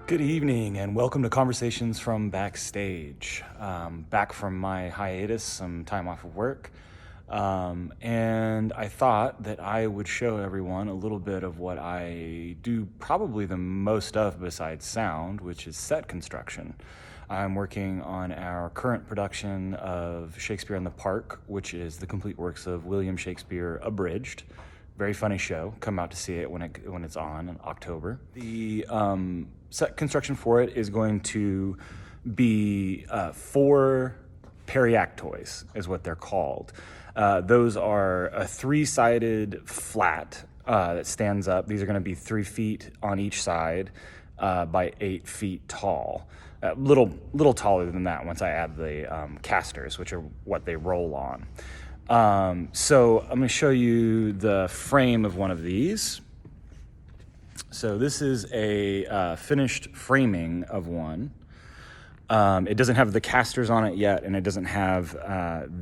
Good evening and welcome to Conversations from Backstage. Back from my hiatus, some time off of work. And I thought that I would show everyone a little bit of what I do probably the most of besides sound, which is set construction. I'm working on our current production of Shakespeare in the Park, which is the complete works of William Shakespeare abridged. Very funny show. Come out to see it when it's on in October. The set construction for it is going to be 4 periactois, is what they're called. Those are a 3-sided flat that stands up. These are going to be 3 feet on each side by 8 feet tall. Little taller than that once I add the casters, which are what they roll on. So I'm going to show you the frame of one of these. So this is a finished framing of one. It doesn't have the casters on it yet, and it doesn't have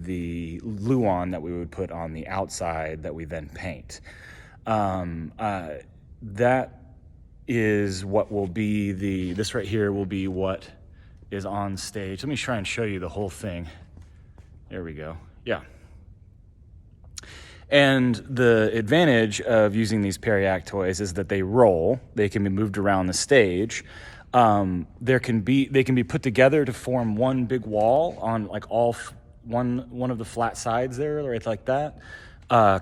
the luan that we would put on the outside that we then paint. That is what will be this right here will be what is on stage. Let me try and show you the whole thing. There we go. Yeah. And the advantage of using these periactois is that they roll. They can be moved around the stage. They can be put together to form one big wall on like one of the flat sides there, right like that.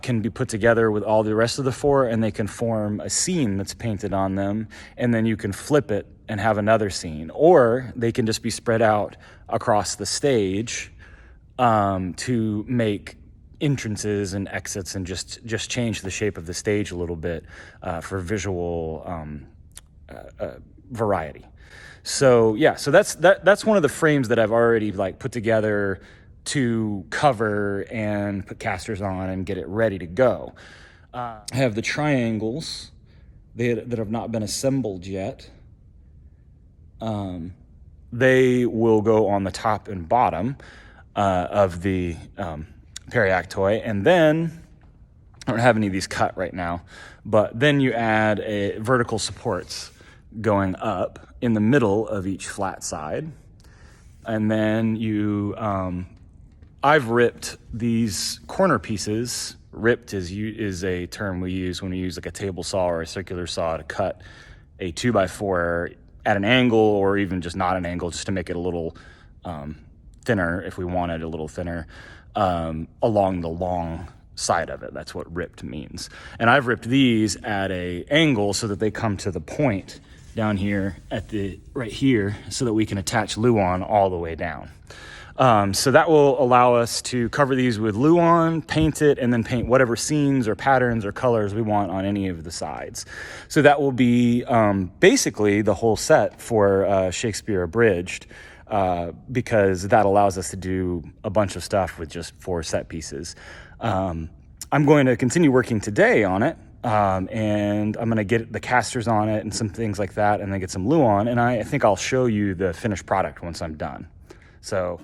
Can be put together with all the rest of the 4, and they can form a scene that's painted on them, and then you can flip it and have another scene. Or they can just be spread out across the stage to make entrances and exits and just change the shape of the stage a little bit for visual variety. So that's one of the frames that I've already put together to cover and put casters on and get it ready to go. I have the triangles that have not been assembled yet. They will go on the top and bottom of the periactoi, and then I don't have any of these cut right now, but then you add vertical supports going up in the middle of each flat side, and then I've ripped these corner pieces. Ripped is a term we use when we use like a table saw or a circular saw to cut a 2x4 at an angle, or even just not an angle, just to make it a little thinner if we wanted a little thinner. Along the long side of it. That's what ripped means. And I've ripped these at a angle so that they come to the point down here right here, so that we can attach luan all the way down. So that will allow us to cover these with luan, paint it, and then paint whatever scenes or patterns or colors we want on any of the sides. So that will be basically the whole set for Shakespeare Abridged. Because that allows us to do a bunch of stuff with just 4 set pieces. I'm going to continue working today on it, and I'm going to get the casters on it and some things like that, and then get some luan, and I think I'll show you the finished product once I'm done. So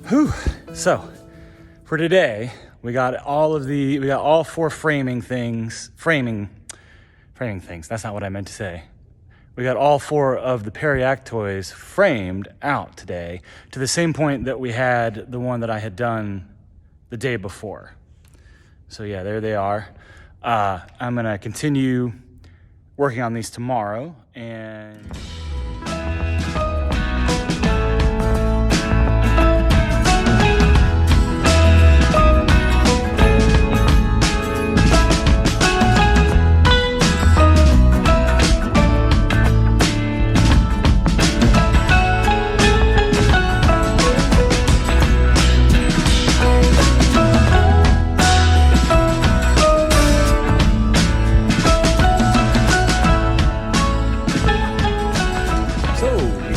Whew. So for today, we got all four framing things. That's not what I meant to say. We got all four of the Periac toys framed out today to the same point that we had the one that I had done the day before. So yeah, there they are. I'm gonna continue working on these tomorrow and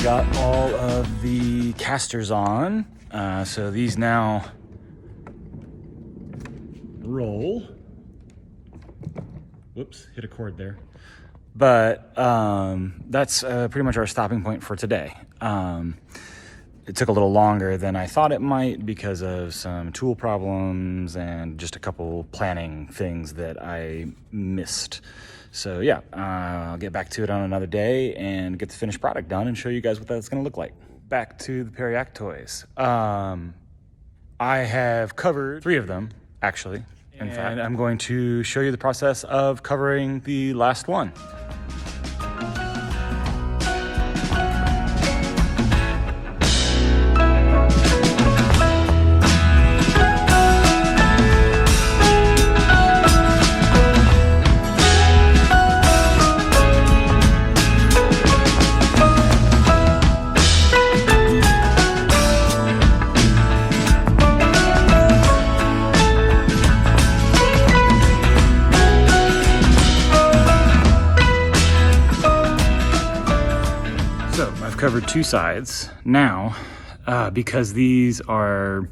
got all of the casters on. So these now roll. Whoops, hit a cord there. But that's pretty much our stopping point for today. It took a little longer than I thought it might because of some tool problems and just a couple planning things that I missed. So yeah, I'll get back to it on another day and get the finished product done and show you guys what that's gonna look like. Back to the Periac toys. I have covered 3 of them, actually. In fact, I'm going to show you the process of covering the last one. Covered 2 sides now because these are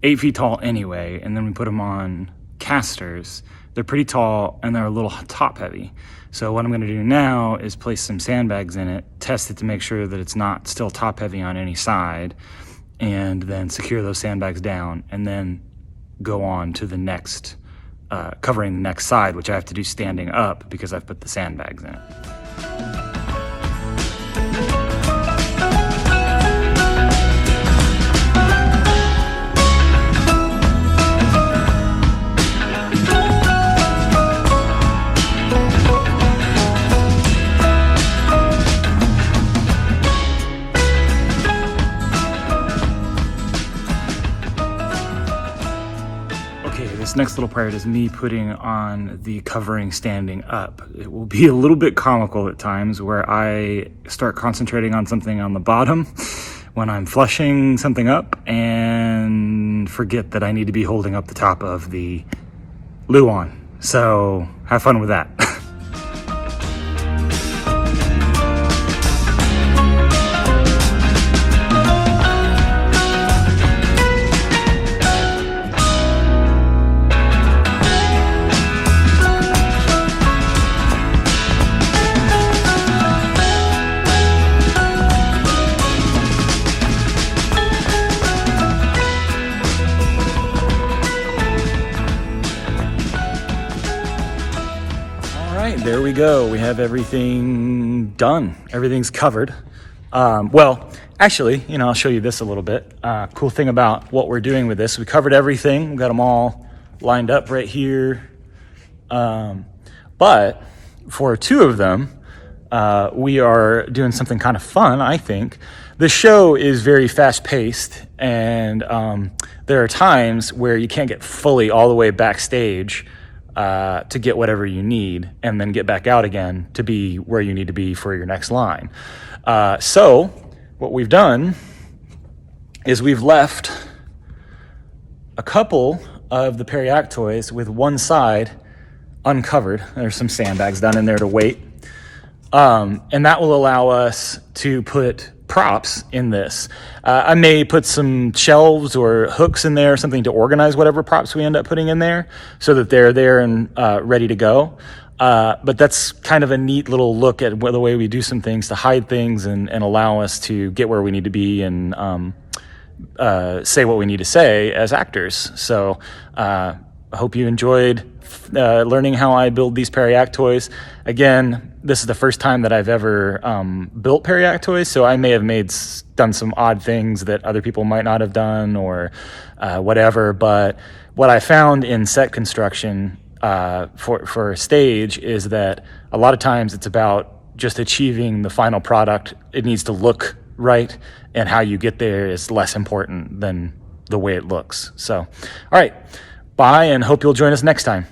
8 feet tall anyway, and then we put them on casters. They're pretty tall and they're a little top heavy. So what I'm going to do now is place some sandbags in it, test it to make sure that it's not still top heavy on any side, and then secure those sandbags down, and then go on to the next covering the next side, which I have to do standing up because I've put the sandbags in it. This next little part is me putting on the covering standing up. It will be a little bit comical at times where I start concentrating on something on the bottom when I'm flushing something up and forget that I need to be holding up the top of the Luan. So have fun with that. There we go. We have everything done. Everything's covered. Well, actually, I'll show you this a little bit. Cool thing about what we're doing with this, we covered everything. We got them all lined up right here. But for 2 of them, we are doing something kind of fun, I think. The show is very fast-paced, and there are times where you can't get fully all the way backstage to get whatever you need and then get back out again to be where you need to be for your next line. So what we've done is we've left a couple of the Periac toys with one side uncovered. There's some sandbags down in there to wait. And that will allow us to put props in this. I may put some shelves or hooks in there, something to organize whatever props we end up putting in there so that they're there and ready to go. But that's kind of a neat little look at the way we do some things to hide things and allow us to get where we need to be and say what we need to say as actors. So I hope you enjoyed learning how I build these Periact toys. Again, this is the first time that I've ever built Periact toys, so I may have done some odd things that other people might not have done, or whatever. But what I found in set construction for a stage is that a lot of times it's about just achieving the final product. It needs to look right, and how you get there is less important than the way it looks. So, all right, bye, and hope you'll join us next time.